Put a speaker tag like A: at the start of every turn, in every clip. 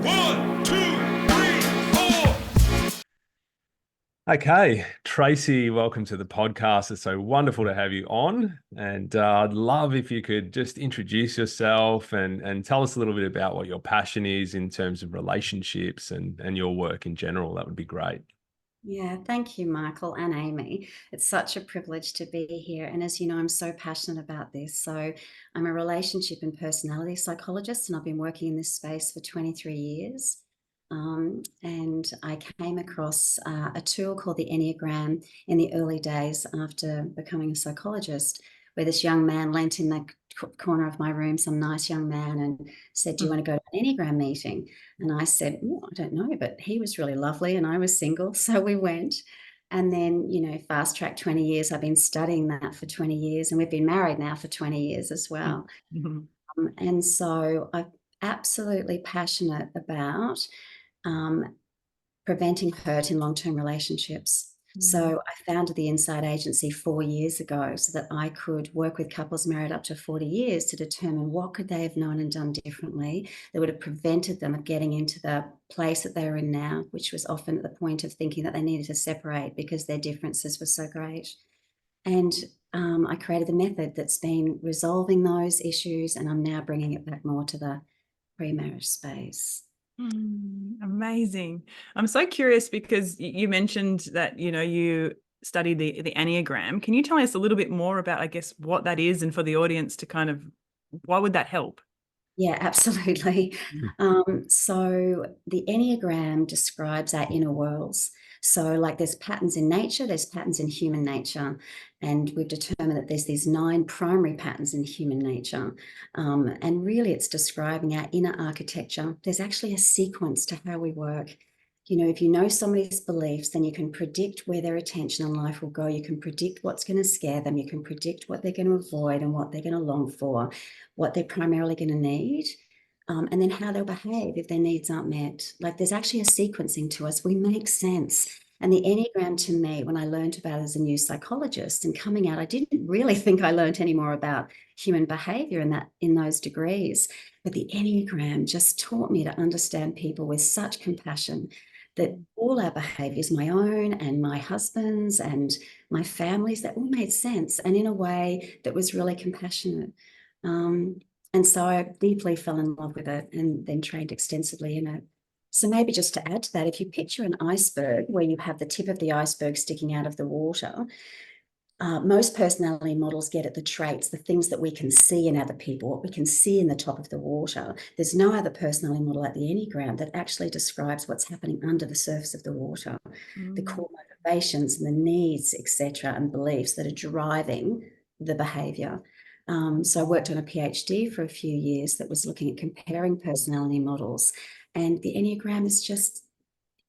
A: One, two, three, four.
B: Okay, Tracy, welcome to the podcast. It's so wonderful to have you on. And I'd love if you could just introduce yourself and tell us a little bit about what your passion is in terms of relationships and your work in general. That would be great.
C: Yeah, thank you, Michael and Amy. It's such a privilege to be here. And as you know, I'm so passionate about this. So, I'm a relationship and personality psychologist, and I've been working in this space for 23 years. And I came across a tool called the Enneagram in the early days after becoming a psychologist, where this young man leant in the corner of my room, some nice young man, and said, "Do you want to go to an Enneagram meeting?" And I said, "Oh, I don't know," but he was really lovely and I was single. So we went. And then, fast track 20 years, I've been studying that for 20 years, and we've been married now for 20 years as well.
B: Mhm.
C: And so I'm absolutely passionate about um, preventing hurt in long-term relationships. So I founded the Inside Agency 4 years ago so that I could work with couples married up to 40 years to determine what could they have known and done differently that would have prevented them of getting into the place that they are in now, which was often at the point of thinking that they needed to separate because their differences were so great. And I created a method that's been resolving those issues, and I'm now bringing it back more to the pre-marriage space.
D: Amazing. I'm so curious because you mentioned that, you study the Enneagram. Can you tell us a little bit more about, I guess, what that is, and for the audience to kind of, why would that help?
C: Yeah, absolutely. So the Enneagram describes our inner worlds. So, like, there's patterns in nature, there's patterns in human nature, and we've determined that there's these 9 primary patterns in human nature. And really, it's describing our inner architecture. There's actually a sequence to how we work. If you know somebody's beliefs, then you can predict where their attention in life will go. You can predict what's going to scare them. You can predict what they're going to avoid and what they're going to long for, what they're primarily going to need, and then how they'll behave if their needs aren't met. Like, there's actually a sequencing to us. We make sense. And the Enneagram, to me, when I learned about it as a new psychologist and coming out, I didn't really think I learned any more about human behavior in those degrees. But the Enneagram just taught me to understand people with such compassion, that all our behaviors, my own and my husband's and my family's, that all made sense, and in a way that was really compassionate. And so I deeply fell in love with it and then trained extensively in it. So maybe just to add to that, if you picture an iceberg where you have the tip of the iceberg sticking out of the water, most personality models get at the traits, the things that we can see in other people, what we can see in the top of the water. There's no other personality model like the Enneagram that actually describes what's happening under the surface of the water, the core motivations and the needs, etc., and beliefs that are driving the behavior. So I worked on a PhD for a few years that was looking at comparing personality models, and the Enneagram is just,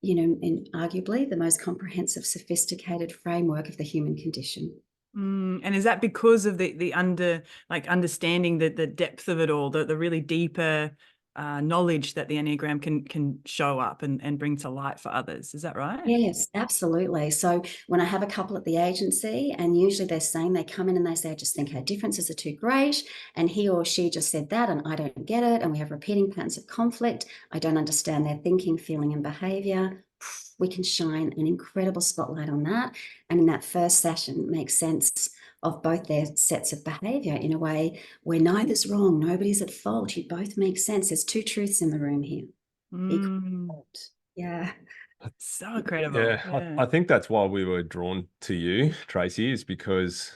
C: in arguably the most comprehensive, sophisticated framework of the human condition.
D: And is that because of the understanding the depth of it all, the really deeper knowledge that the Enneagram can show up and bring to light for others? Is that right?
C: Yes, absolutely. So when I have a couple at the agency, and usually they're saying, they come in and they say, "I just think our differences are too great, and he or she just said that, and I don't get it, and we have repeating patterns of conflict. I don't understand their thinking, feeling, and behavior." We can shine an incredible spotlight on that, and in that first session, make sense of both their sets of behavior in a way where neither's wrong, nobody's at fault. You both make sense. There's 2 truths in the room here. Equal. Yeah.
D: So incredible.
B: Yeah, I think that's why we were drawn to you, Tracy, is because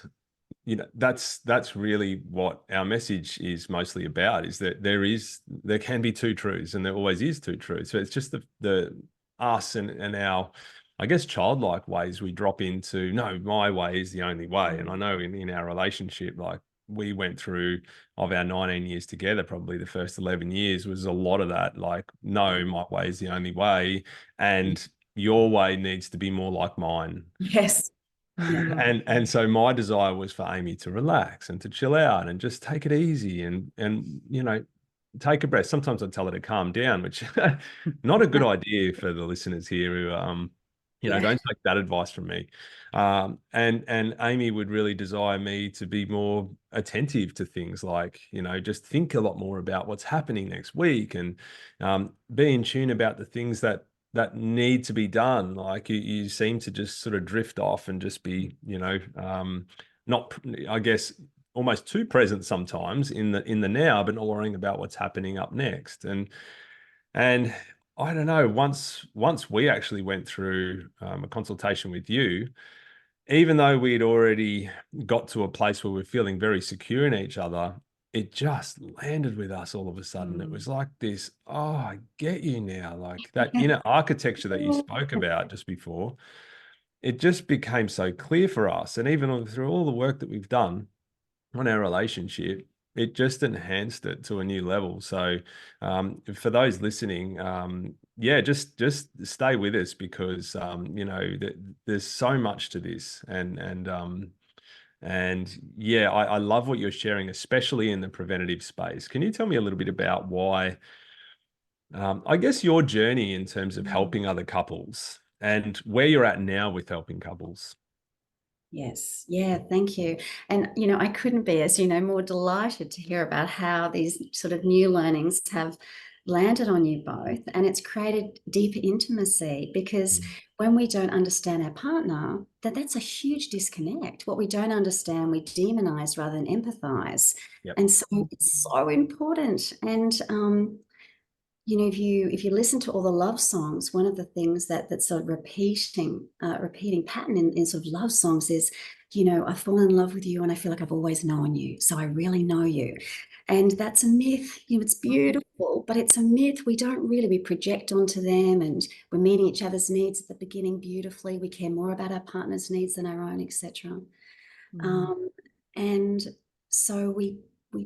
B: that's really what our message is mostly about, is that there can be 2 truths, and there always is 2 truths. So it's just the us and our, I guess, childlike ways we drop into, no, my way is the only way. And I know in our relationship, like, we went through, of our 19 years together, probably the first 11 years was a lot of that, like, no, my way is the only way, and your way needs to be more like mine.
C: Yes. Yeah.
B: And so my desire was for Amy to relax and to chill out and just take it easy and take a breath. Sometimes I tell her to calm down, which not a good idea for the listeners here who
C: Yeah.
B: Don't take that advice from me. And Amy would really desire me to be more attentive to things like, just think a lot more about what's happening next week, and be in tune about the things that need to be done. Like you seem to just sort of drift off and just be, not, I guess, almost too present sometimes in the now, but not worrying about what's happening up next. And I don't know, once we actually went through a consultation with you, even though we'd already got to a place where we're feeling very secure in each other, it just landed with us all of a sudden. It was like this, oh, I get you now, like that inner architecture that you spoke about just before. It just became so clear for us. And even through all the work that we've done on our relationship, it just enhanced it to a new level. So for those listening, just stay with us, because there's so much to this, and yeah, I love what you're sharing, especially in the preventative space. Can you tell me a little bit about why, I guess, your journey in terms of helping other couples and where you're at now with helping couples?
C: Yes. Yeah. Thank you. And, I couldn't be, as you know, more delighted to hear about how these sort of new learnings have landed on you both. And it's created deeper intimacy, because when we don't understand our partner, that's a huge disconnect. What we don't understand, we demonize rather than empathize.
B: Yep.
C: And so it's so important. And, if you listen to all the love songs, one of the things that's sort of repeating pattern in sort of love songs is, I fall in love with you and I feel like I've always known you, so I really know you. And that's a myth. It's beautiful, but it's a myth. We project onto them, and we're meeting each other's needs at the beginning beautifully. We care more about our partner's needs than our own, etc. And so we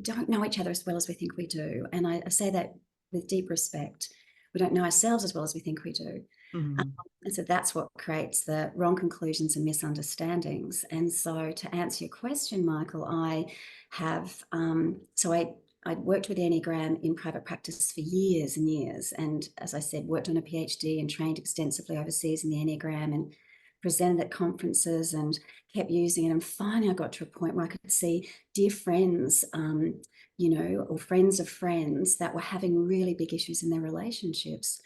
C: don't know each other as well as we think we do. And I say that with deep respect. We don't know ourselves as well as we think we do. And so that's what creates the wrong conclusions and misunderstandings. And so, to answer your question, Michael, I have, I worked with Enneagram in private practice for years and years. And as I said, worked on a PhD and trained extensively overseas in the Enneagram, and presented at conferences and kept using it. And finally, I got to a point where I could see dear friends, or friends of friends that were having really big issues in their relationships,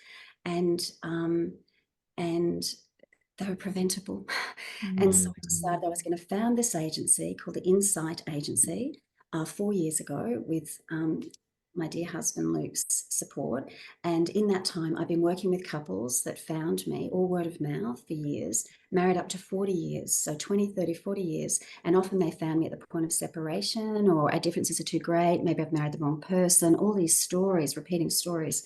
C: and they were preventable. And so I decided I was going to found this agency called the Insight Agency 4 years ago, with my dear husband Luke's support. And in that time, I've been working with couples that found me, all word of mouth, for years, married up to 40 years, so 20, 30, 40 years. And often they found me at the point of separation, or our differences are too great, maybe I've married the wrong person, all these stories, repeating stories.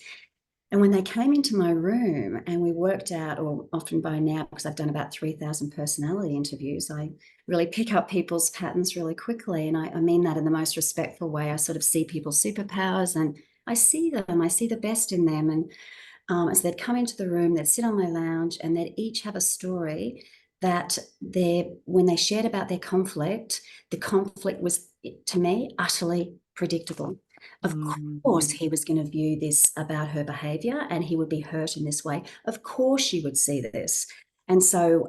C: And when they came into my room and we worked out, or often by now, because I've done about 3,000 personality interviews, I really pick up people's patterns really quickly. And I mean that in the most respectful way. I sort of see people's superpowers, and I see them, I see the best in them. And as they'd come into the room, they'd sit on my lounge, and they'd each have a story that when they shared about their conflict, the conflict was, to me, utterly predictable. Of course, he was going to view this about her behavior, and he would be hurt in this way. Of course, she would see this. And so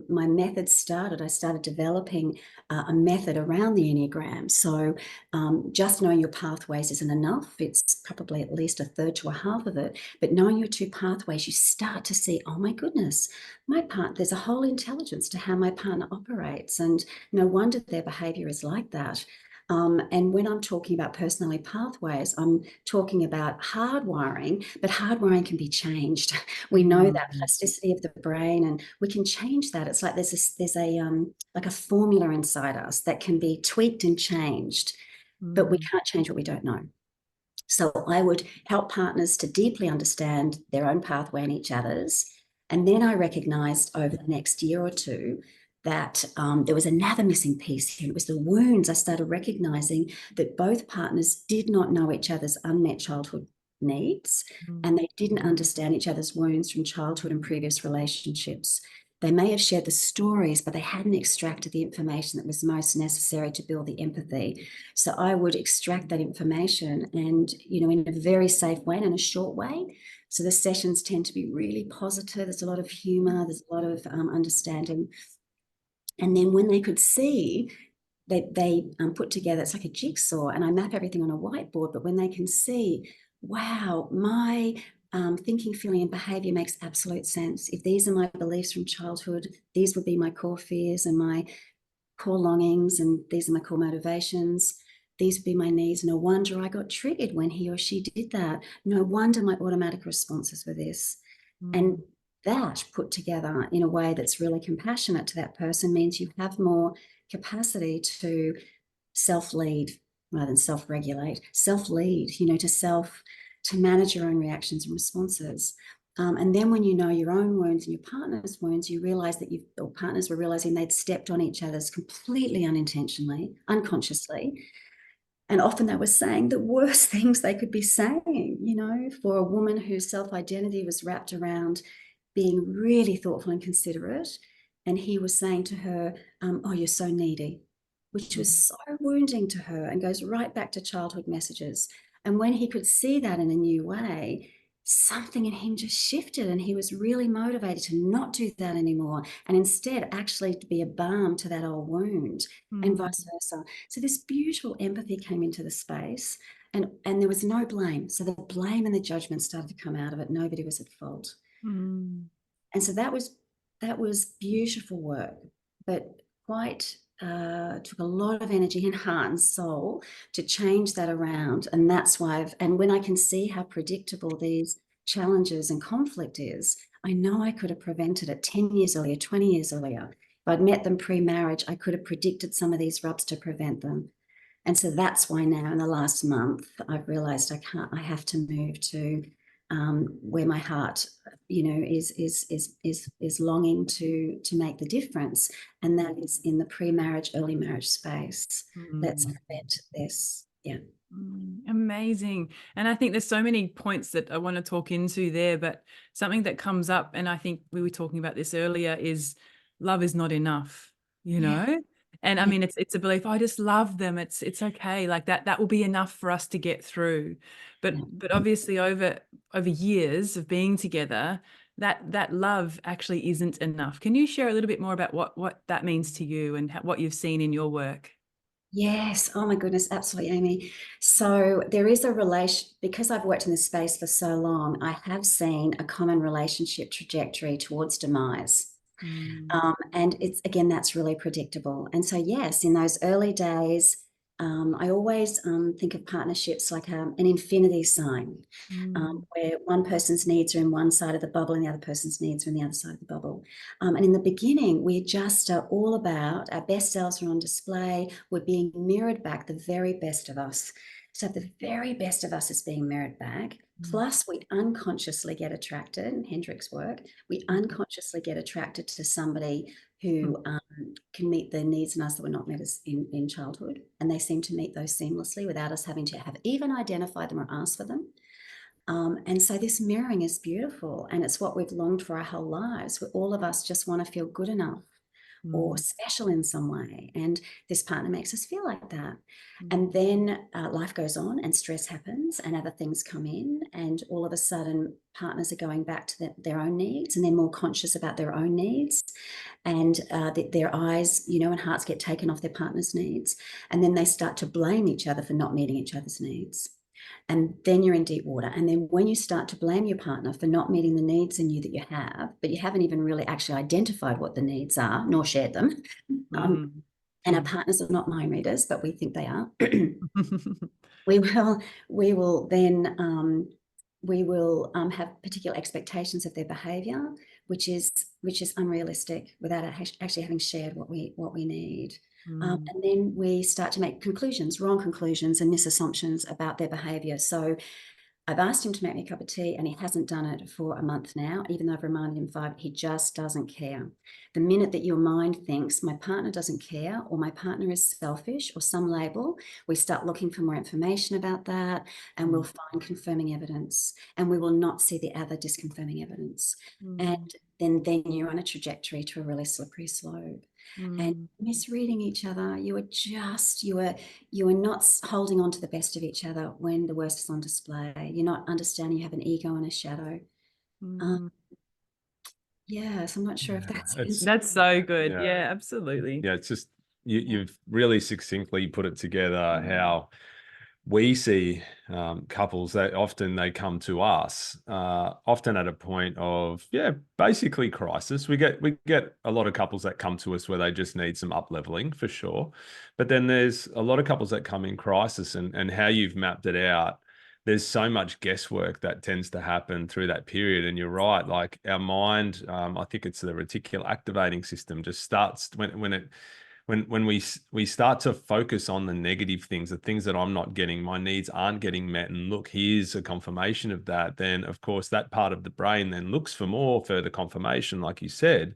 C: my method started. I started developing a method around the Enneagram. So just knowing your pathways isn't enough. It's probably at least a third to a half of it. But knowing your two pathways, you start to see, oh my goodness, there's a whole intelligence to how my partner operates. And no wonder their behavior is like that. And when I'm talking about personality pathways, I'm talking about hardwiring, but hardwiring can be changed. We know that plasticity of the brain, and we can change that. It's like there's a formula inside us that can be tweaked and changed, but we can't change what we don't know. So I would help partners to deeply understand their own pathway and each other's. And then I recognized over the next year or two that there was another missing piece here. It was the wounds. I started recognizing that both partners did not know each other's unmet childhood needs, and they didn't understand each other's wounds from childhood and previous relationships. They may have shared the stories, but they hadn't extracted the information that was most necessary to build the empathy. So I would extract that information and, in a very safe way and in a short way, So the sessions tend to be really positive. There's a lot of humor, there's a lot of understanding. And then when they could see, they put together, it's like a jigsaw, and I map everything on a whiteboard, but when they can see, wow, my thinking, feeling, and behavior makes absolute sense. If these are my beliefs from childhood, these would be my core fears and my core longings, and these are my core motivations. These would be my needs. No wonder I got triggered when he or she did that. No wonder my automatic responses were this. And that put together in a way that's really compassionate to that person means you have more capacity to self-lead rather than self-regulate, self-lead, to manage your own reactions and responses. And then when you know your own wounds and your partner's wounds, you realize that or partners were realizing they'd stepped on each other's completely unintentionally, unconsciously. And often they were saying the worst things they could be saying, for a woman whose self-identity was wrapped around being really thoughtful and considerate. And he was saying to her, oh, you're so needy, which was so wounding to her and goes right back to childhood messages. And when he could see that in a new way, something in him just shifted, and he was really motivated to not do that anymore and instead actually to be a balm to that old wound, and vice versa. So this beautiful empathy came into the space, and there was no blame. So the blame and the judgment started to come out of it. Nobody was at fault. And so that was beautiful work, but quite took a lot of energy and heart and soul to change that around. And that's why and when I can see how predictable these challenges and conflict is, I know I could have prevented it 10 years earlier, 20 years earlier. If I'd met them pre-marriage, I could have predicted some of these rubs to prevent them. And so that's why now in the last month, I've realized I have to move to where my heart, is longing to make the difference, and that is in the pre-marriage, early marriage space. Let's prevent this. Yeah.
D: Amazing. And I think there's so many points that I want to talk into there, but something that comes up, and I think we were talking about this earlier, is love is not enough, And I mean, it's a belief, I just love them. It's okay. Like that will be enough for us to get through. But obviously over years of being together, that love actually isn't enough. Can you share a little bit more about what that means to you and what you've seen in your work?
C: Yes. Oh my goodness. Absolutely, Amy. So there is a relation, because I've worked in this space for so long, I have seen a common relationship trajectory towards demise. And it's, again, that's really predictable. And so, yes, in those early days, I always think of partnerships like an infinity sign, where one person's needs are in one side of the bubble and the other person's needs are in the other side of the bubble. And in the beginning, we just are all about our best selves are on display. We're being mirrored back the very best of us. So the very best of us is being mirrored back. Plus, we unconsciously get attracted, in Hendricks' work, we unconsciously get attracted to somebody who can meet the needs in us that were not met as in childhood. And they seem to meet those seamlessly without us having to have even identified them or asked for them. And so this mirroring is beautiful, and it's what we've longed for our whole lives. All of us just want to feel good enough or special in some way, and this partner makes us feel like that. And then life goes on and stress happens and other things come in, and all of a sudden partners are going back to their own needs, and they're more conscious about their own needs, and their eyes and hearts get taken off their partner's needs, and then they start to blame each other for not meeting each other's needs. And then you're in deep water. And then when you start to blame your partner for not meeting the needs in you that you have, but you haven't even really actually identified what the needs are, nor shared them. And our partners are not mind readers, but we think they are. we will then have particular expectations of their behavior, which is unrealistic without actually having shared what we need. And then we start to make wrong conclusions and misassumptions about their behavior. So I've asked him to make me a cup of tea, and he hasn't done it for a month now, even though I've reminded him 5, he just doesn't care. The minute that your mind thinks my partner doesn't care, or my partner is selfish, or some label, we start looking for more information about that, and we'll find confirming evidence, and we will not see the other disconfirming evidence. And then you're on a trajectory to a really slippery slope. and misreading each other. You are not holding on to the best of each other when the worst is on display. You're not understanding you have an ego and a shadow. Yeah, so I'm not sure if that's
D: That's so good.
B: Yeah.
D: Yeah, absolutely.
B: Yeah, it's just you've really succinctly put it together how we see couples that often they come to us often at a point of basically crisis. We get a lot of couples that come to us where they just need some up leveling for sure, but then there's a lot of couples that come in crisis, and how you've mapped it out, there's so much guesswork that tends to happen through that period. And you're right, like our mind, I think it's the reticular activating system, just starts when we start to focus on the negative things, the things that I'm not getting, my needs aren't getting met, and look, here's a confirmation of that, then of course that part of the brain then looks for more further confirmation, like you said,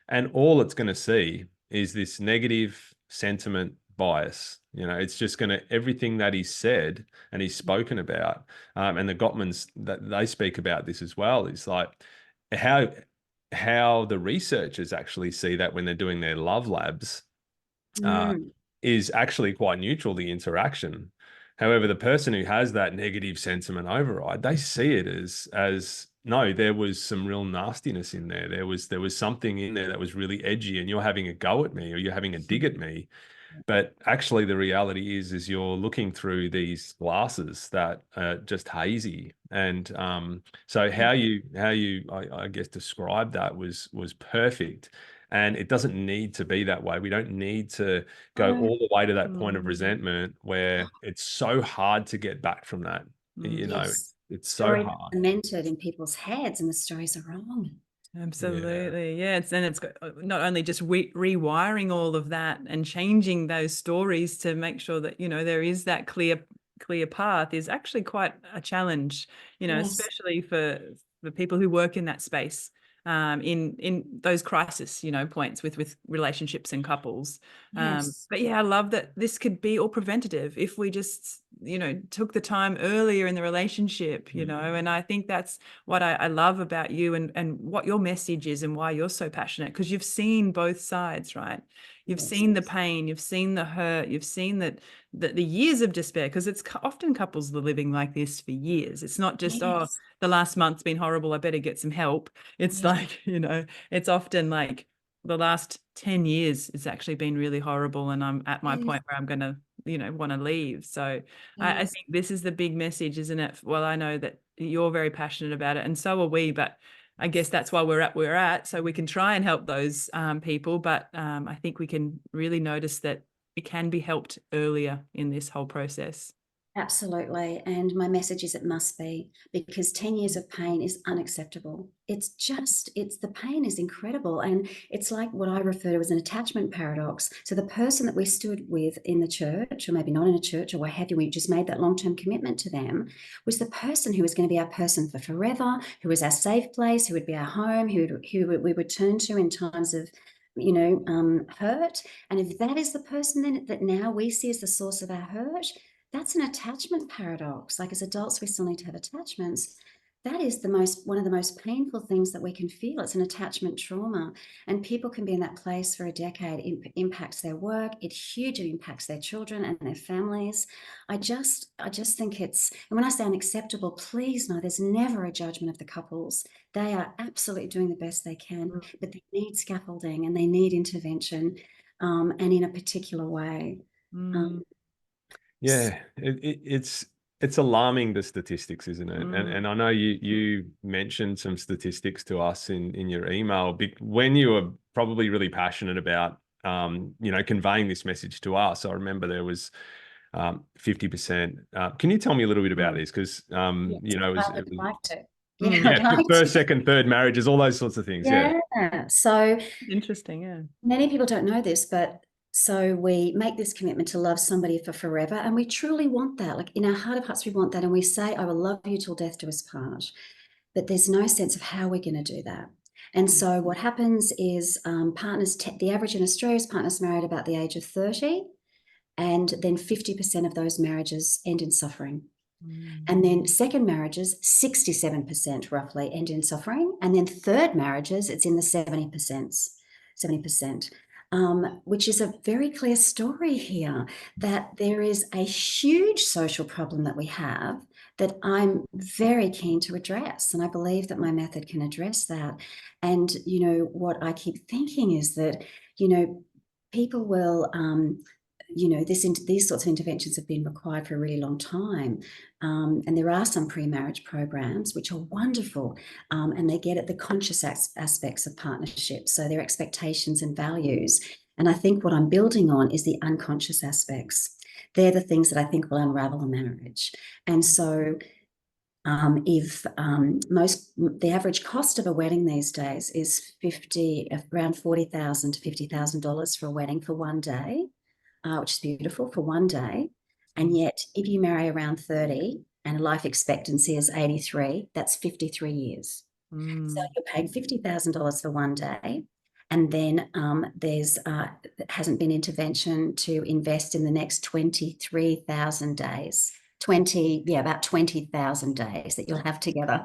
B: and all it's going to see is this negative sentiment bias. It's just going to, everything that he's said and he's spoken about, and the Gottmans, that they speak about this as well, is like how the researchers actually see that when they're doing their love labs, is actually quite neutral, the interaction. However, the person who has that negative sentiment override, they see it as no, there was some real nastiness in there. There was something in there that was really edgy, and you're having a go at me, or you're having a dig at me. But actually, the reality is you're looking through these glasses that are just hazy. And so how you I guess described that was perfect. And it doesn't need to be that way. We don't need to go all the way to that point of resentment where it's so hard to get back from that.
C: Yes.
B: It's so
C: Stories
B: hard.
C: cemented in people's heads, and the stories are wrong.
D: Absolutely. Yeah. It's got not only just rewiring all of that and changing those stories to make sure that, there is that clear path is actually quite a challenge,
C: Yes.
D: especially for the people who work in that space, in those crisis, points with relationships and couples.
C: Yes.
D: But yeah, I love that this could be all preventative if we just, took the time earlier in the relationship, and I think that's what I love about you and what your message is and why you're so passionate, because you've seen both sides, right? You've seen the pain, you've seen the hurt, you've seen the years of despair, because it's often couples that are living like this for years. It's not just, oh, the last month's been horrible, I better get some help. It's like, it's often like the last 10 years it's actually been really horrible, and I'm at my point where I'm going to, want to leave. So I think this is the big message, isn't it? Well, I know that you're very passionate about it, and so are we, but I guess that's why we're at, so we can try and help those people. But I think we can really notice that it can be helped earlier in this whole process.
C: Absolutely. And my message is it must be, because 10 years of pain is unacceptable. The pain is incredible. And it's like what I refer to as an attachment paradox. So the person that we stood with in the church, or maybe not in a church, or what have you, we just made that long-term commitment to them, was the person who was going to be our person for forever, who was our safe place, who would be our home, who we would turn to in times of hurt. And if that is the person then that now we see as the source of our hurt, that's an attachment paradox. Like, as adults, we still need to have attachments. That is one of the most painful things that we can feel. It's an attachment trauma, and people can be in that place for a decade. It impacts their work. It hugely impacts their children and their families. I just think and when I say unacceptable, please know there's never a judgment of the couples. They are absolutely doing the best they can, but they need scaffolding and they need intervention, and in a particular way.
B: Yeah, it's alarming, the statistics, isn't it? And I know you mentioned some statistics to us in your email when you were probably really passionate about conveying this message to us. I remember there was 50%. Can you tell me a little bit about this? Because
C: I'd like to.
B: First, second, third marriages, all those sorts of things. Yeah.
C: So
D: interesting. Yeah.
C: Many people don't know this, but so we make this commitment to love somebody for forever, and we truly want that. Like, in our heart of hearts, we want that, and we say, "I will love you till death do us part." But there's no sense of how we're going to do that. And so what happens is partners, the average in Australia is partners married about the age of 30, and then 50% of those marriages end in suffering. And then second marriages, 67% roughly end in suffering. And then third marriages, it's in the 70%. which is a very clear story here, that there is a huge social problem that we have that I'm very keen to address. And I believe that my method can address that. And, what I keep thinking is that, people will, these sorts of interventions have been required for a really long time. And there are some pre-marriage programs which are wonderful, and they get at the conscious aspects of partnership, so their expectations and values. And I think what I'm building on is the unconscious aspects. They're the things that I think will unravel a marriage. And so if the average cost of a wedding these days is around $40,000 to $50,000 for a wedding for one day, which is beautiful, for one day. And yet, if you marry around 30 and life expectancy is 83, that's 53 years. So you're paying $50,000 for one day. And then there's hasn't been intervention to invest in the next 23,000 days. About 20,000 days that you'll have together.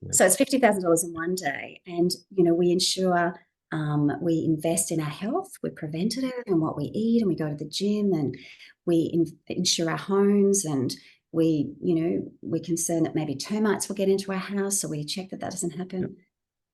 C: Yep. So it's $50,000 in one day. And, we ensure, we invest in our health, we're preventative in what we eat, and we go to the gym, and we insure our homes, and we're concerned that maybe termites will get into our house, so we check that doesn't happen.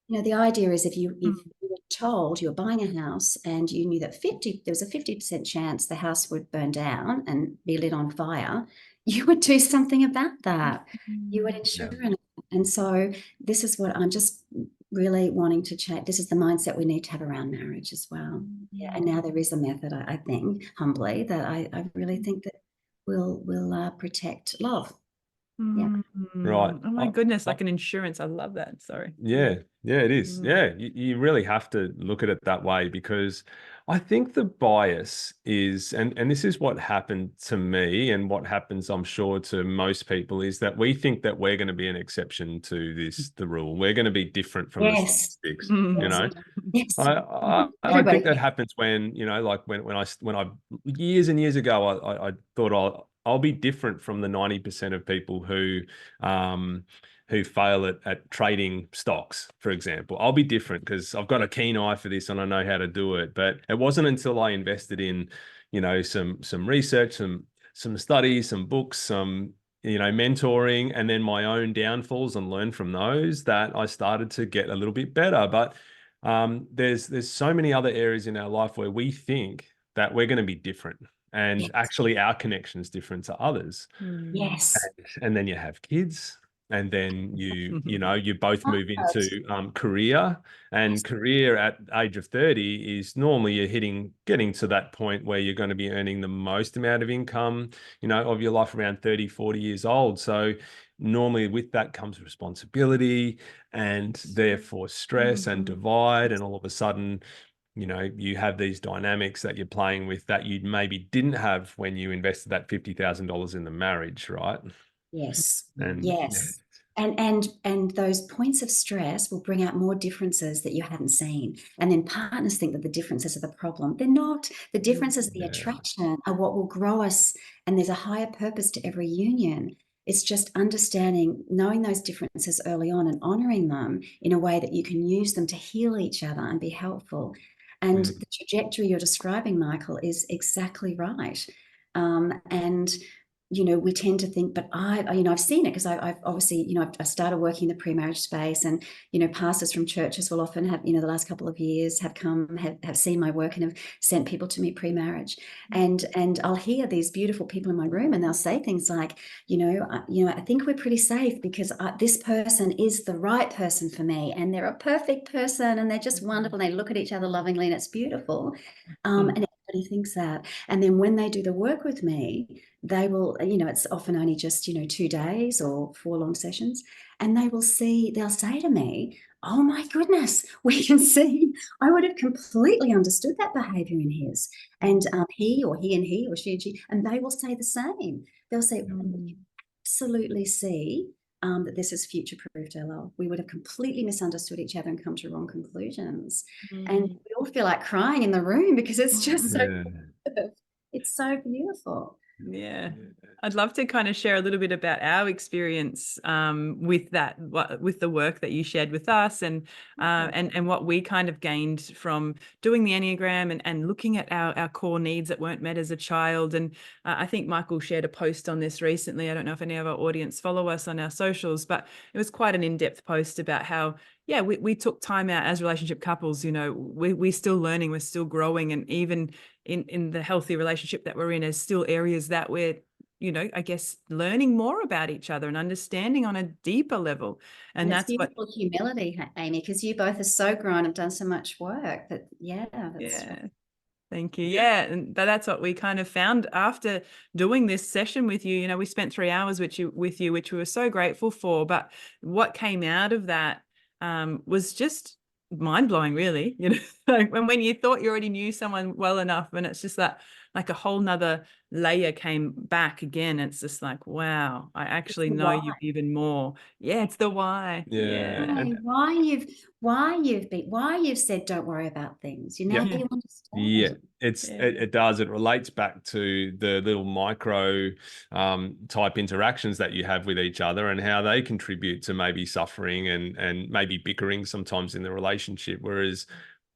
C: Yep. The idea is if you were told you were buying a house and you knew that there was a 50% chance the house would burn down and be lit on fire, you would do something about that. You would insure it. And so this is what I'm just really wanting to change. This is the mindset we need to have around marriage as well. Yeah. And now there is a method, I think, humbly, that I really think that will protect love. Yeah.
B: Right.
D: Oh my goodness, like an insurance. I love that. Sorry.
B: Yeah, it is. Yeah, you really have to look at it that way, because I think the bias is, and this is what happened to me and what happens, I'm sure, to most people, is that we think that we're going to be an exception to the rule. We're going to be different from the statistics,
C: Yes.
B: I think that happens when, like when I years and years ago, I thought I'll be different from the 90% of people who fail at trading stocks, for example. I'll be different because I've got a keen eye for this and I know how to do it. But it wasn't until I invested in, some research, some studies, some books, some, mentoring, and then my own downfalls, and learn from those, that I started to get a little bit better. But there's so many other areas in our life where we think that we're going to be different. And actually our connection is different to others.
C: Yes.
B: And then you have kids, and then you both move into career, and career at age of 30 is normally you're getting to that point where you're going to be earning the most amount of income, of your life around 30, 40 years old. So normally with that comes responsibility, and therefore stress and divide, and all of a sudden, you have these dynamics that you're playing with that you maybe didn't have when you invested that $50,000 in the marriage, right?
C: Yes. And those points of stress will bring out more differences that you hadn't seen. And then partners think that the differences are the problem. They're not. The differences, the attraction, are what will grow us. And there's a higher purpose to every union. It's just knowing those differences early on and honoring them in a way that you can use them to heal each other and be helpful. And the trajectory you're describing, Michael, is exactly right. And we tend to think, but I've seen it, because I've obviously, I started working in the pre-marriage space, and, pastors from churches will often have, the last couple of years have seen my work and have sent people to me pre-marriage. And I'll hear these beautiful people in my room, and they'll say things like, I think we're pretty safe because this person is the right person for me, and they're a perfect person, and they're just wonderful. And they look at each other lovingly, and it's beautiful. And everybody thinks that. And then when they do the work with me, they will, it's often only just, 2 days or 4 long sessions. And they'll say to me, oh my goodness, we can see, I would have completely understood that behavior in his. And he and he, or she and she, and they will say the same. They'll say, we can absolutely see that this is future-proofed our love. We would have completely misunderstood each other and come to wrong conclusions. And we all feel like crying in the room because it's just so beautiful. It's so beautiful.
D: Yeah. I'd love to kind of share a little bit about our experience with that, with the work that you shared with us, and what we kind of gained from doing the Enneagram and looking at our core needs that weren't met as a child. And I think Michael shared a post on this recently. I don't know if any of our audience follow us on our socials, but it was quite an in-depth post about how, yeah, we took time out as relationship couples. You know, we're still learning, we're still growing, and even in the healthy relationship that we're in, there's still areas that we're, you know, I guess learning more about each other and understanding on a deeper level. And
C: it's
D: that's what,
C: beautiful humility, Amy, because you both are so grown and done so much work. But that's
D: yeah. Thank you. Yeah. And that's what we kind of found after doing this session with you. You know, we spent 3 hours with you, which we were so grateful for. But what came out of that was just mind blowing, really. You know, like when you thought you already knew someone well enough, and it's just that like a whole nother layer came back again. It's just like, wow, I actually know you even more. Yeah, it's the why.
B: Yeah.
C: Why you've said don't worry about things. You
B: Yeah.
C: understand.
B: Yeah, it does. It relates back to the little micro type interactions that you have with each other and how they contribute to maybe suffering and maybe bickering sometimes in the relationship. Whereas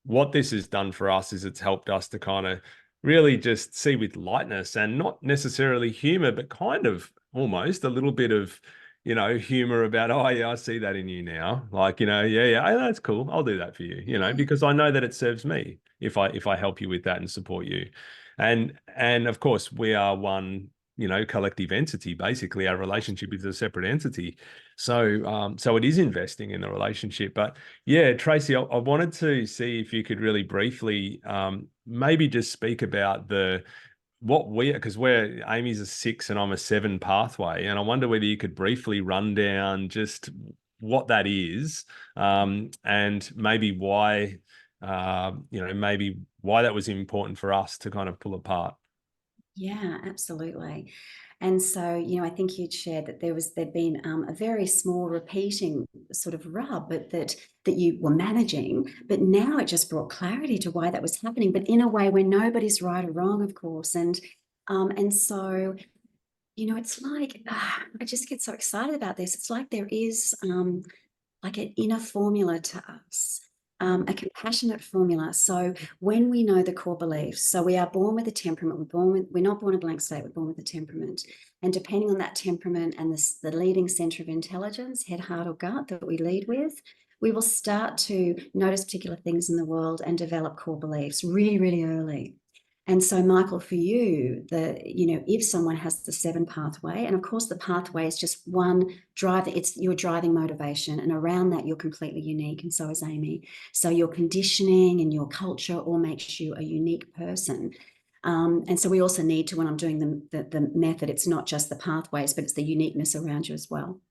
B: what this has done for us is it's helped us to kind of really just see with lightness and not necessarily humor, but kind of almost a little bit of, you know, humor about, oh yeah, I see that in you now. Like, you know, yeah, hey, that's cool. I'll do that for you, you know, because I know that it serves me if I help you with that and support you. And of course we are one, you know, collective entity. Basically our relationship is a separate entity. So so it is investing in the relationship. But yeah, Tracy, I wanted to see if you could really briefly maybe just speak about because Amy's a 6 and I'm a 7 pathway, and I wonder whether you could briefly run down just what that is, and maybe why, maybe why that was important for us to kind of pull apart.
C: Yeah, absolutely. And so, you know, I think you'd shared that there'd been a very small repeating sort of rub, but that you were managing. But now it just brought clarity to why that was happening, but in a way where nobody's right or wrong, of course. And so, you know, it's like I just get so excited about this. It's like there is like an inner formula to us. A compassionate formula. So when we know the core beliefs, so we are born with a temperament, we're not born a blank slate, we're born with a temperament. And depending on that temperament and the leading center of intelligence, head, heart, or gut that we lead with, we will start to notice particular things in the world and develop core beliefs really, really early. And so, Michael, for you, if someone has the 7 pathway, and of course the pathway is just one drive, it's your driving motivation, and around that you're completely unique, and so is Amy. So your conditioning and your culture all makes you a unique person. And so we also need to, when I'm doing the method, it's not just the pathways, but it's the uniqueness around you as well.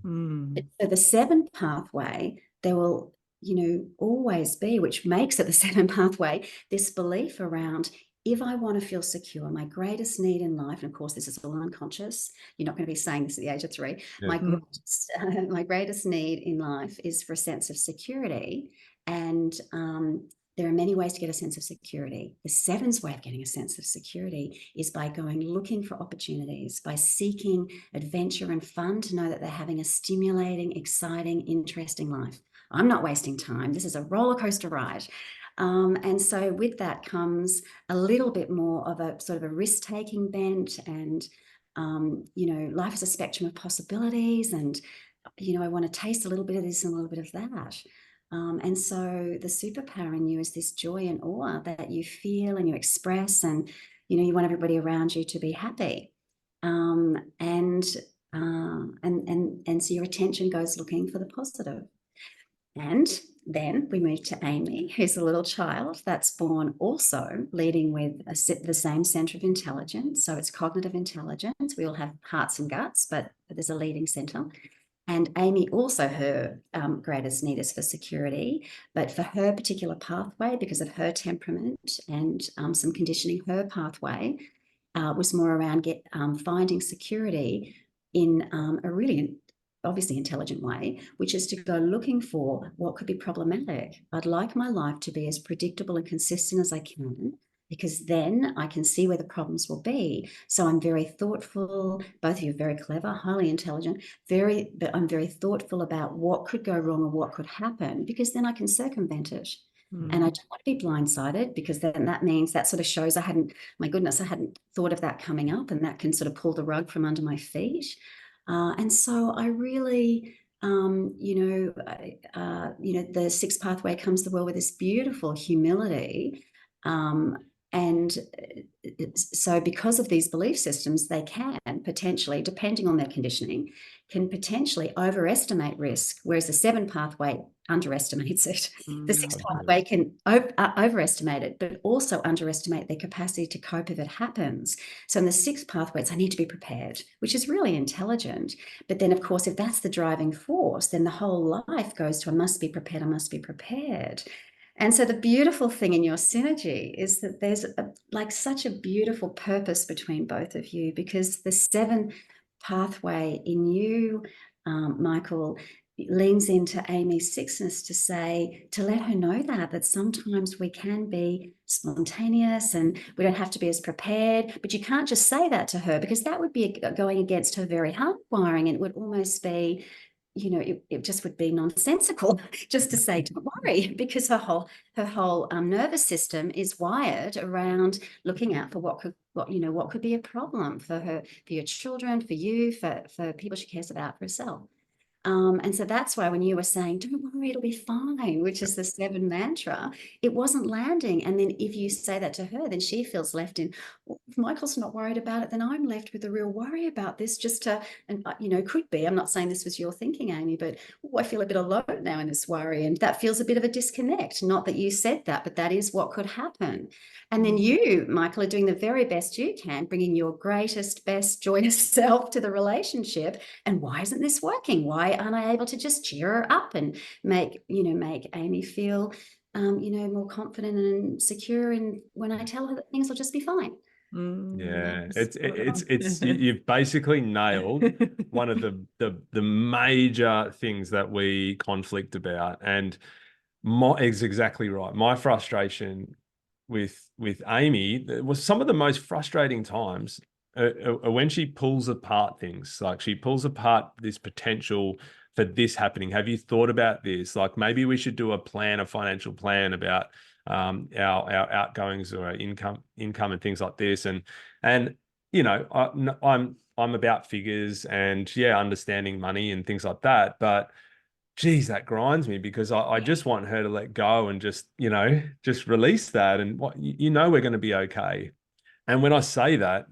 D: Mm.
C: So the 7 pathway, there will, you know, always be, which makes it the 7 pathway, this belief around, if I want to feel secure, my greatest need in life, and of course this is all unconscious, you're not going to be saying this at the age of 3,
B: Yeah.
C: my greatest need in life is for a sense of security. And there are many ways to get a sense of security. The 7's way of getting a sense of security is by looking for opportunities, by seeking adventure and fun, to know that they're having a stimulating, exciting, interesting life. I'm not wasting time. This is a roller coaster ride. And so with that comes a little bit more of a sort of a risk-taking bent, and, you know, life is a spectrum of possibilities, and, you know, I want to taste a little bit of this and a little bit of that. And so the superpower in you is this joy and awe that you feel and you express, and, you know, you want everybody around you to be happy. And so your attention goes looking for the positive. And then we move to Amy, who's a little child that's born also leading with the same center of intelligence. So it's cognitive intelligence. We all have hearts and guts, but there's a leading center. And Amy also, her greatest need is for security, but for her particular pathway, because of her temperament and some conditioning, her pathway was more around finding security in a really obviously intelligent way, which is to go looking for what could be problematic. I'd like my life to be as predictable and consistent as I can. because then I can see where the problems will be. So I'm very thoughtful. Both of you are very clever, highly intelligent, but I'm very thoughtful about what could go wrong or what could happen, because then I can circumvent it. And I don't want to be blindsided, because then that means that sort of shows I hadn't thought of that coming up, and that can sort of pull the rug from under my feet. And so I really, the sixth pathway comes to the world with this beautiful humility. And so because of these belief systems, they can potentially, depending on their conditioning, can potentially overestimate risk, whereas the seven pathway underestimates it. The sixth pathway can overestimate it, but also underestimate their capacity to cope if it happens. So in the sixth pathway, it's I need to be prepared, which is really intelligent. But then, of course, if that's the driving force, then the whole life goes to I must be prepared, I must be prepared. And so the beautiful thing in your synergy is that there's such a beautiful purpose between both of you, because the seven pathway in you, Michael, leans into Amy's sixness to let her know that sometimes we can be spontaneous and we don't have to be as prepared. But you can't just say that to her, because that would be going against her very hardwiring, and it would almost be, it just would be nonsensical just to say don't worry, because her whole nervous system is wired around looking out for what could be a problem for her, for your children, for you, for people she cares about, for herself. And so that's why when you were saying, don't worry, it'll be fine, which is the seven mantra, it wasn't landing. And then if you say that to her, then she feels left in, well, if Michael's not worried about it, then I'm left with a real worry about this, could be, I'm not saying this was your thinking, Amy, but I feel a bit alone now in this worry. And that feels a bit of a disconnect. Not that you said that, but that is what could happen. And then you, Michael, are doing the very best you can, bringing your greatest, best, joyous self to the relationship. And why isn't this working? Why aren't I able to just cheer her up and make Amy feel, more confident and secure? And when I tell her that things will just be fine.
B: Yeah, you've basically nailed one of the major things that we conflict about, and is exactly right. My frustration with Amy was some of the most frustrating times when she pulls apart things. Like, she pulls apart this potential for this happening. Have you thought about this? Like, maybe we should do a financial plan about our outgoings or our income and things like this. And I'm about figures and understanding money and things like that. But geez, that grinds me, because I just want her to let go and just release that. And we're going to be okay. And when I say that,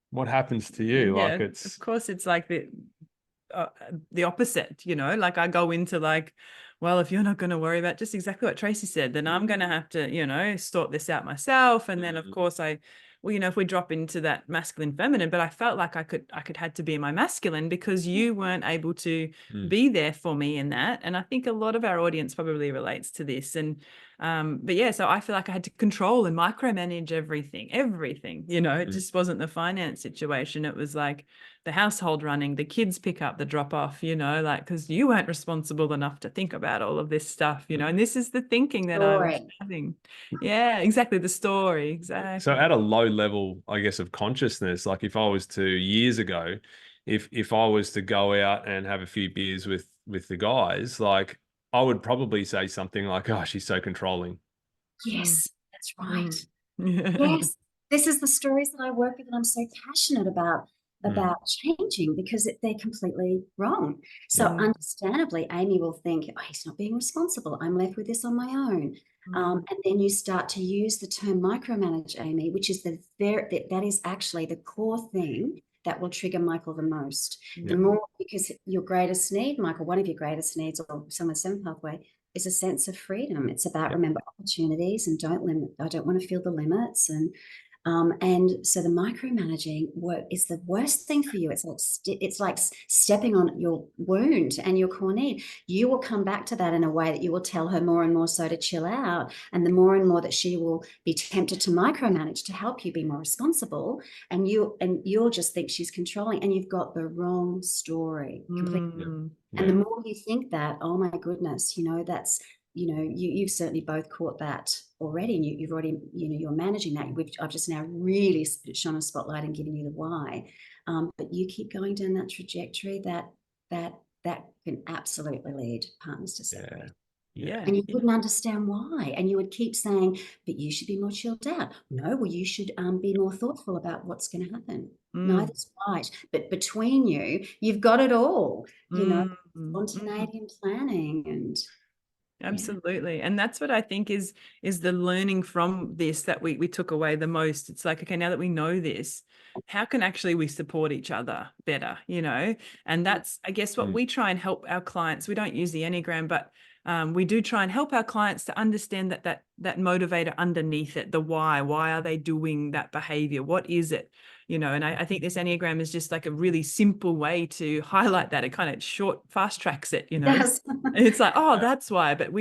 B: what happens to you?
D: Yeah,
B: like, it's,
D: of course, it's like the opposite, like I go into like, well, if you're not going to worry about just exactly what Tracy said, then I'm going to have to, sort this out myself. And then of course if we drop into that masculine feminine, but I felt like I had to be my masculine, because you weren't able to be there for me in that. And I think a lot of our audience probably relates to this. And so I feel like I had to control and micromanage everything, it just wasn't the finance situation. It was like the household running, the kids pick up, the drop off, because you weren't responsible enough to think about all of this stuff, and this is the thinking that I was having. Yeah, exactly. The story. Exactly.
B: So at a low level, I guess, of consciousness, like if I was to years ago, if I was to go out and have a few beers with the guys, like, I would probably say something like, oh, she's so controlling.
C: Yes, that's right. Yes, this is the stories that I work with, and I'm so passionate about changing, because they're completely wrong. So understandably, Amy will think, oh, he's not being responsible, I'm left with this on my own. And then you start to use the term micromanage, Amy, which is that is actually the core thing that will trigger Michael the most. The more, because your greatest need, Michael, one of your greatest needs, or some of the seventh pathway, is a sense of freedom. It's about remember opportunities and don't limit. I don't want to feel the limits. And so the micromanaging is the worst thing for you. It's like stepping on your wound and your core need. You will come back to that in a way that you will tell her more and more so to chill out, and the more and more that she will be tempted to micromanage to help you be more responsible, and you'll just think she's controlling, and you've got the wrong story completely. And the more you think that, oh my goodness, you've certainly both caught that already, and you've already, you're managing that. I've just now really shone a spotlight and given you the why, but you keep going down that trajectory that can absolutely lead partners to separate.
D: Yeah.
C: And you wouldn't understand why, and you would keep saying, but you should be more chilled out. No, well, you should be more thoughtful about what's going to happen. Neither's right, but between you've got it all, spontaneity and planning, and
D: absolutely. And that's what I think is the learning from this that we took away the most. It's like, okay, now that we know this, how can actually we support each other better, and that's, I guess, what we try and help our clients. We don't use the Enneagram, but we do try and help our clients to understand that motivator underneath it, the why are they doing that behavior? What is it? And I think this Enneagram is just like a really simple way to highlight that. It kind of fast tracks it,
C: Yes.
D: It's like, oh, that's why. But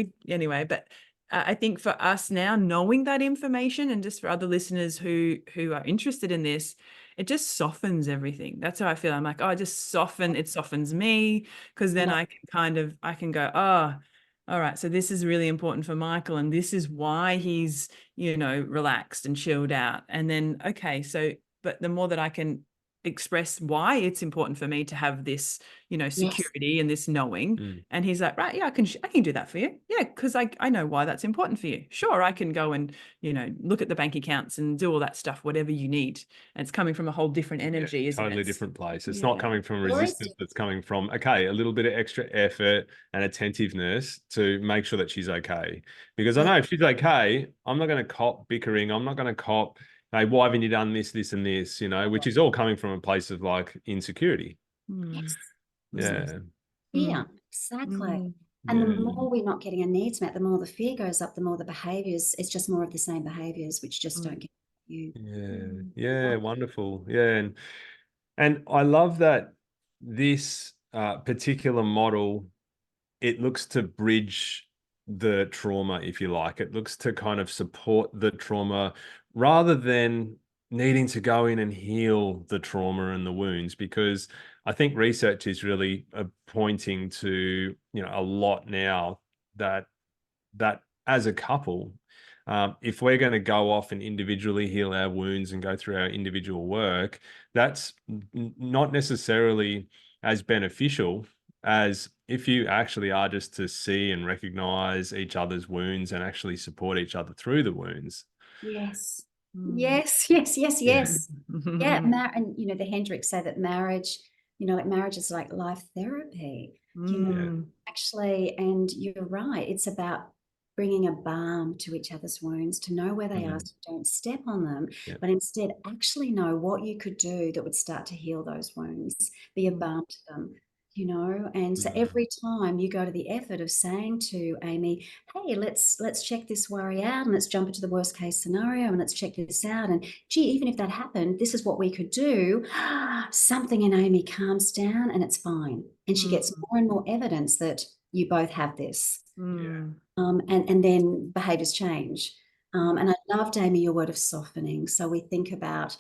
D: I think for us now, knowing that information, and just for other listeners who are interested in this, it just softens everything. That's how I feel. I'm like, oh, it softens me, because then I can go, oh, all right, so this is really important for Michael, and this is why he's, relaxed and chilled out. And then, okay, so, but the more that I can express why it's important for me to have this, security and this knowing, and he's like, right, yeah, I can do that for you. Yeah, because I know why that's important for you. Sure, I can go and, look at the bank accounts and do all that stuff, whatever you need. And it's coming from a whole different energy, isn't it?
B: Totally different place. It's not coming from resistance. It's coming from, okay, a little bit of extra effort and attentiveness to make sure that she's okay. Because I know if she's okay, I'm not going to cop bickering. I'm not going to cop, hey, why haven't you done this, this, and this, which is all coming from a place of like insecurity.
C: Yes.
B: Yeah.
C: Fear, exactly. And the more we're not getting our needs met, the more the fear goes up, the more the behaviors, it's just more of the same behaviors, which just don't get you.
B: Yeah, wonderful. Yeah. And I love that this particular model, it looks to bridge the trauma, if you like. It looks to kind of support the trauma rather than needing to go in and heal the trauma and the wounds, because I think research is really pointing to, a lot now that as a couple, if we're going to go off and individually heal our wounds and go through our individual work, that's not necessarily as beneficial as if you actually are just to see and recognize each other's wounds and actually support each other through the wounds.
C: Yes. Yes. Yeah. And the Hendricks say that marriage, marriage is like life therapy, actually. And you're right. It's about bringing a balm to each other's wounds, to know where they are, so don't step on them, but instead actually know what you could do that would start to heal those wounds, be a balm to them. And so every time you go to the effort of saying to Amy, hey, let's check this worry out, and let's jump into the worst case scenario, and let's check this out, and gee, even if that happened, this is what we could do, something in Amy calms down and it's fine, and she gets more and more evidence that you both have this. And then behaviors change. And I loved, Amy, your word of softening. So we think about,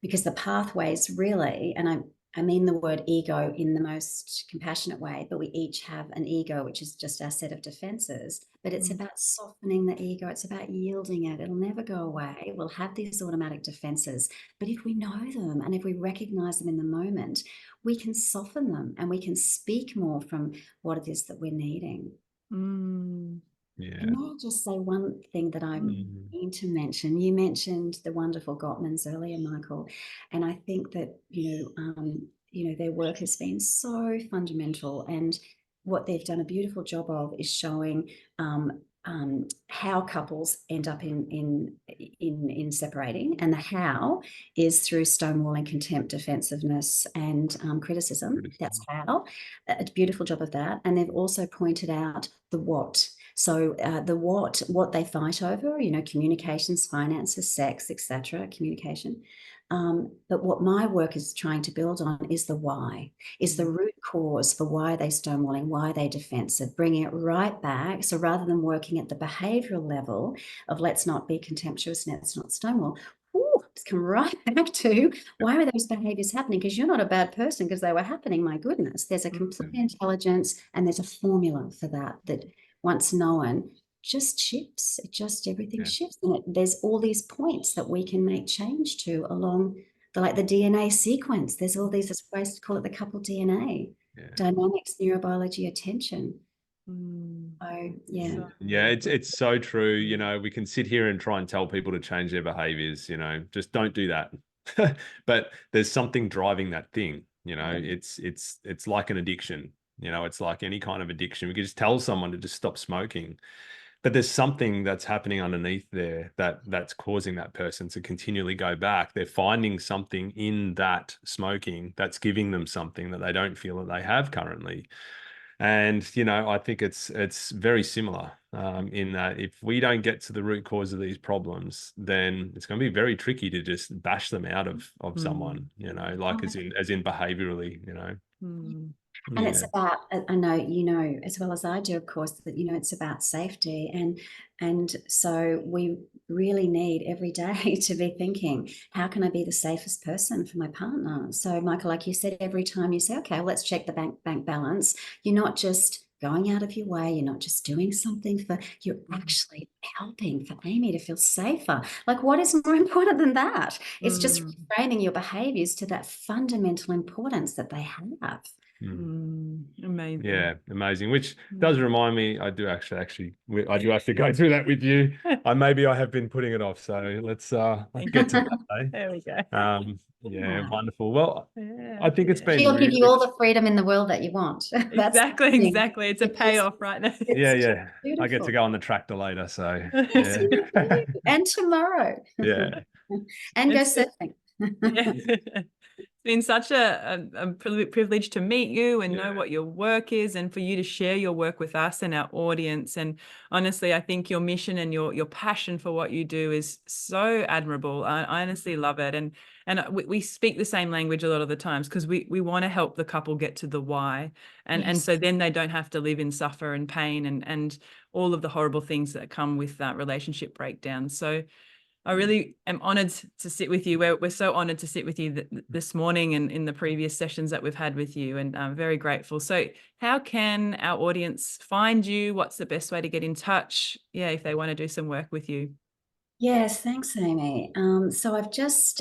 C: because the pathways really, and I mean the word ego in the most compassionate way, but we each have an ego, which is just our set of defenses. But it's about softening the ego. It's about yielding it. It'll never go away. We'll have these automatic defenses. But if we know them and if we recognize them in the moment, we can soften them and we can speak more from what it is that we're needing. And I'll just say one thing that I mean to mention. You mentioned the wonderful Gottmans earlier, Michael, and I think that their work has been so fundamental, and what they've done a beautiful job of is showing how couples end up in separating, and the how is through stonewalling, contempt, defensiveness, and criticism. That's how. A beautiful job of that. And they've also pointed out the what. So the what they fight over, communications, finances, sex, etc., communication. But what my work is trying to build on is the why, is the root cause for why they're stonewalling, why they're defensive, bringing it right back. So rather than working at the behavioral level of let's not be contemptuous, let's not stonewall, come right back to why are those behaviors happening? Because you're not a bad person because they were happening. My goodness, there's a complete intelligence and there's a formula for that once known just shifts. Everything shifts. And there's all these points that we can make change to along the DNA sequence. There's all these, I used to call it the couple DNA, dynamics, neurobiology, attention. Oh, yeah.
B: Yeah, it's so true. You know, we can sit here and try and tell people to change their behaviors, you know, just don't do that. But there's something driving that thing, you know. It's like an addiction, you know, it's like any kind of addiction. We could just tell someone to just stop smoking, but there's something that's happening underneath there that's causing that person to continually go back. They're finding something in that smoking that's giving them something that they don't feel that they have currently. And, you know, I think it's very similar in that if we don't get to the root cause of these problems, then it's going to be very tricky to just bash them out of someone, you know, like as in behaviorally, you know.
C: And it's about, I know, you know, as well as I do, of course, that, you know, it's about safety. And so we really need every day to be thinking, how can I be the safest person for my partner? So Michael, like you said, every time you say, okay, well, let's check the bank balance, you're not just going out of your way, you're not just doing something you're actually helping for Amy to feel safer. Like, what is more important than that? It's just reframing your behaviors to that fundamental importance that they have.
D: Amazing.
B: Yeah, amazing. Which does remind me, I do have to go through that with you. I have been putting it off, so let's get to that. Eh?
D: There we go.
B: Yeah, wonderful. Well, I think it's been
C: She'll give you all the freedom in the world that you want.
D: Exactly. It's a payoff right now.
B: Yeah.
C: Beautiful.
B: I get to go on the tractor later, so
C: Yes, you do. And tomorrow.
B: yeah.
C: And go surfing.
D: It's been such a privilege to meet you and know what your work is, and for you to share your work with us and our audience. And honestly, I think your mission and your passion for what you do is so admirable. I honestly love it. And we speak the same language a lot of the times because we want to help the couple get to the why. And so then they don't have to live in suffer and pain and all of the horrible things that come with that relationship breakdown. So I really am honored to sit with you. We're so honored to sit with you this morning and in the previous sessions that we've had with you, and I'm very grateful. So how can our audience find you? What's the best way to get in touch? Yeah, if they want to do some work with you.
C: Yes, thanks, Amy. So I've just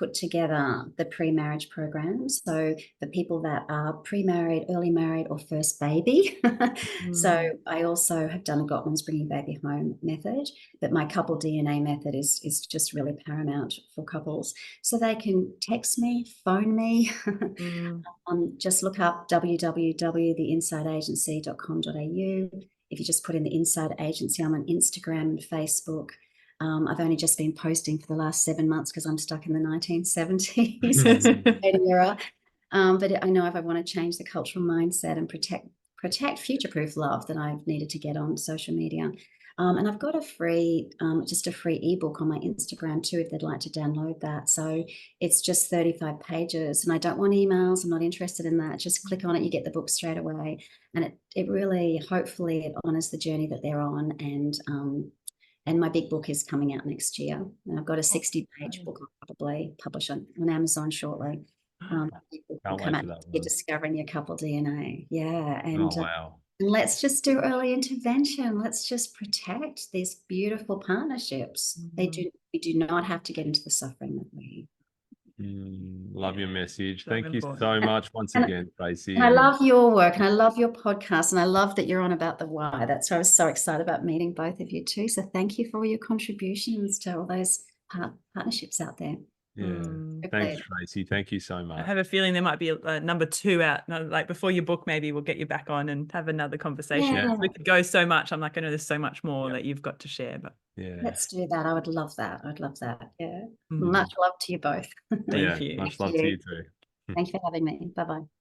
C: put together the pre-marriage program. So for people that are pre-married, early married, or first baby. So I also have done a Gottman's Bringing Baby Home method, but my couple DNA method is just really paramount for couples. So they can text me, phone me. Just look up www.theinsideagency.com.au. If you just put in the Inside Agency, I'm on Instagram and Facebook. I've only just been posting for the last 7 months because I'm stuck in the 1970s. That's the era. But I know if I want to change the cultural mindset and protect future-proof love, that I've needed to get on social media. And I've got a free ebook on my Instagram too, if they'd like to download that. So it's just 35 pages, and I don't want emails. I'm not interested in that. Just click on it, you get the book straight away. And it really, hopefully, it honors the journey that they're on. And my big book is coming out next year. And I've got a 60-page book I'll probably publish on Amazon shortly. Come out, you're discovering your couple DNA. Yeah. And
B: wow.
C: Let's just do early intervention. Let's just protect these beautiful partnerships. We do not have to get into the suffering that we.
B: Love your message. Thank you so much once again, Tracy.
C: And I love your work, and I love your podcast, and I love that you're on about the why. That's why I was so excited about meeting both of you too. So thank you for all your contributions to all those partnerships out there.
B: Yeah. Thanks, Tracy. Thank you so much.
D: I have a feeling there might be a number 2 out. Like before your book, maybe we'll get you back on and have another conversation.
C: Yeah.
D: We could go so much. I'm like, I know there's so much more that you've got to share. But
C: let's do that. I would love that. I'd love that. Yeah. Much love to you both.
D: Thank you.
B: Much love to you too.
C: Thank you for having me. Bye-bye.